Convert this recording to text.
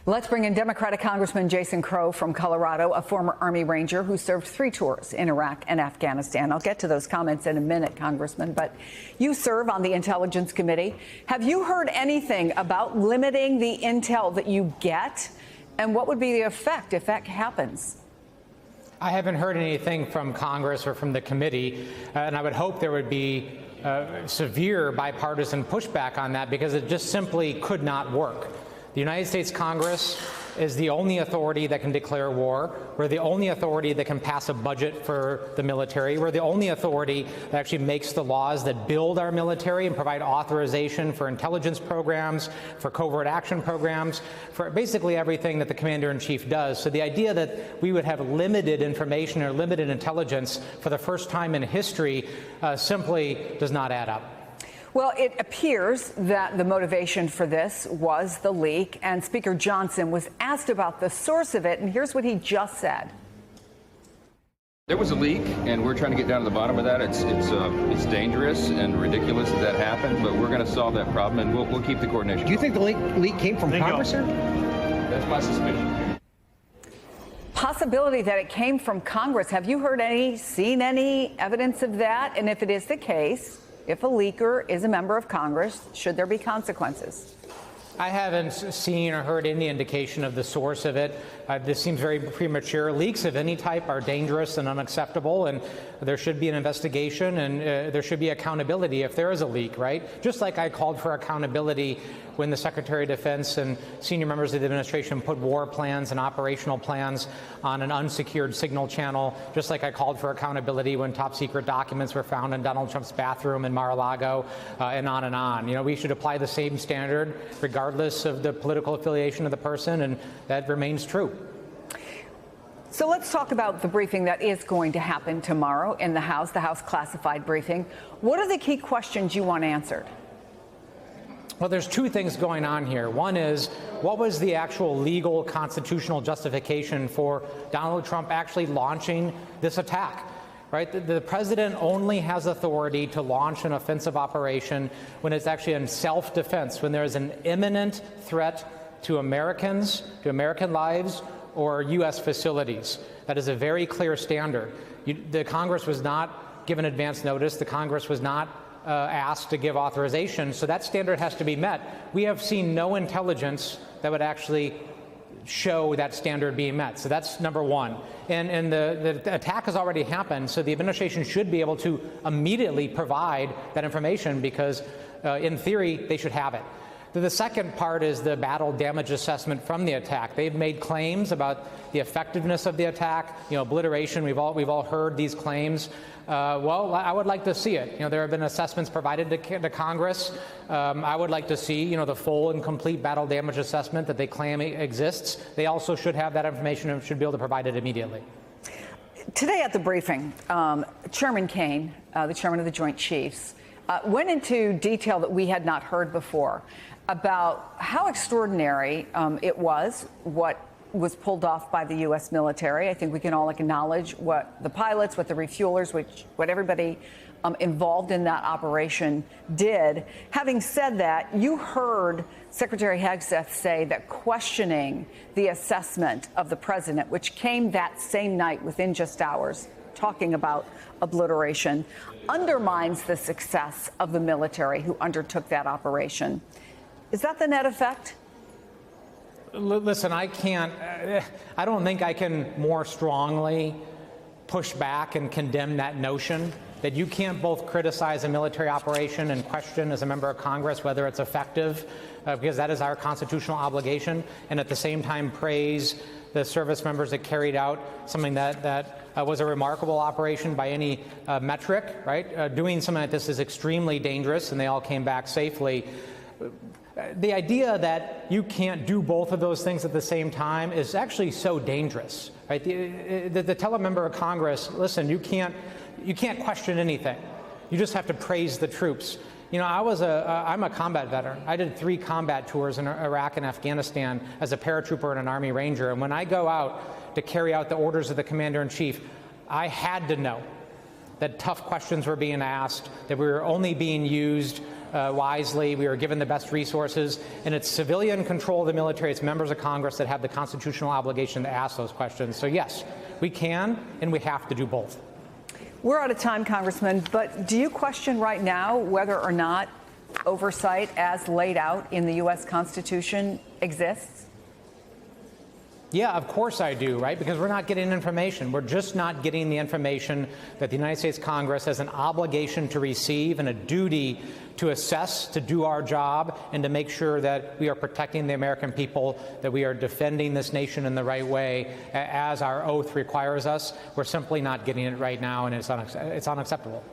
Let's bring in Democratic Congressman Jason Crow from Colorado, a former Army Ranger who served 3 tours in Iraq and Afghanistan. I'll get to those comments in a minute, Congressman, but you serve on the Intelligence Committee. Have you heard anything about limiting the intel that you get? And what would be the effect if that happens? I haven't heard anything from Congress or from the committee, and I would hope there would be severe bipartisan pushback on that, because it just simply could not work. The United States Congress is the only authority that can declare war. We're the only authority that can pass a budget for the military. We're the only authority that actually makes the laws that build our military and provide authorization for intelligence programs, for covert action programs, for basically everything that the commander-in-chief does. So the idea that we would have limited information or limited intelligence for the first time in history simply does not add up. Well, it appears that the motivation for this was the leak, and Speaker Johnson was asked about the source of it, and here's what he just said. There was a leak, and we're trying to get down to the bottom of that. It's dangerous and ridiculous that happened, but we're going to solve that problem, and we'll keep the coordination. Do you think the leak came from Congress, sir? That's my suspicion. Possibility that it came from Congress. Have you heard seen any evidence of that? And if it is the case, if a leaker is a member of Congress, should there be consequences? I haven't seen or heard any indication of the source of it. This seems very premature. Leaks of any type are dangerous and unacceptable, and there should be an investigation, and there should be accountability if there is a leak, right? Just like I called for accountability when the Secretary of Defense and senior members of the administration put war plans and operational plans on an unsecured signal channel, just like I called for accountability when top secret documents were found in Donald Trump's bathroom in Mar-a-Lago, and on and on. You know, we should apply the same standard regardless of the political affiliation of the person, and that remains true. So let's talk about the briefing that is going to happen tomorrow in the House classified briefing. What are the key questions you want answered? Well, there's 2 things going on here. One is, what was the actual legal constitutional justification for Donald Trump actually launching this attack? Right? The president only has authority to launch an offensive operation when it's actually in self-defense, when there is an imminent threat to Americans, to American lives, or U.S. facilities. That is a very clear standard. The Congress was not given advance notice. The Congress was not asked to give authorization, so that standard has to be met. We have seen no intelligence that would actually show that standard being met. So that's number one. And the attack has already happened, so the administration should be able to immediately provide that information, because in theory, they should have it. The second part is the battle damage assessment from the attack. They've made claims about the effectiveness of the attack, obliteration. We've all heard these claims. Well, I would like to see it. There have been assessments provided to Congress. I would like to see, the full and complete battle damage assessment that they claim exists. They also should have that information and should be able to provide it immediately. Today at the briefing, Chairman Kaine, the chairman of the Joint Chiefs, went into detail that we had not heard before about how extraordinary it was, what was pulled off by the U.S. military. I think we can all acknowledge what the pilots, what the refuelers, what everybody involved in that operation did. Having said that, you heard Secretary Hegseth say that questioning the assessment of the president, which came that same night within just hours, talking about obliteration, undermines the success of the military who undertook that operation. Is that the net effect? Listen, I don't think I can more strongly push back and condemn that notion that you can't both criticize a military operation and question as a member of Congress whether it's effective, because that is our constitutional obligation, and at the same time praise the service members that carried out something that was a remarkable operation by any metric, right? Doing something like this is extremely dangerous, and they all came back safely. The idea that you can't do both of those things at the same time is actually so dangerous, right? To tell a member of Congress, listen, you can't question anything. You just have to praise the troops. I'm a combat veteran. I did 3 combat tours in Iraq and Afghanistan as a paratrooper and an Army Ranger. And when I go out to carry out the orders of the Commander-in-Chief, I had to know that tough questions were being asked, that we were only being used wisely. We are given the best resources, and it's civilian control of the military. It's members of Congress that have the constitutional obligation to ask those questions. So yes, we can and we have to do both. We're out of time, Congressman, but do you question right now whether or not oversight as laid out in the U.S. Constitution exists? Yeah, of course I do, right? Because we're not getting information. We're just not getting the information that the United States Congress has an obligation to receive and a duty to assess, to do our job, and to make sure that we are protecting the American people, that we are defending this nation in the right way, as our oath requires us. We're simply not getting it right now, and it's unacceptable.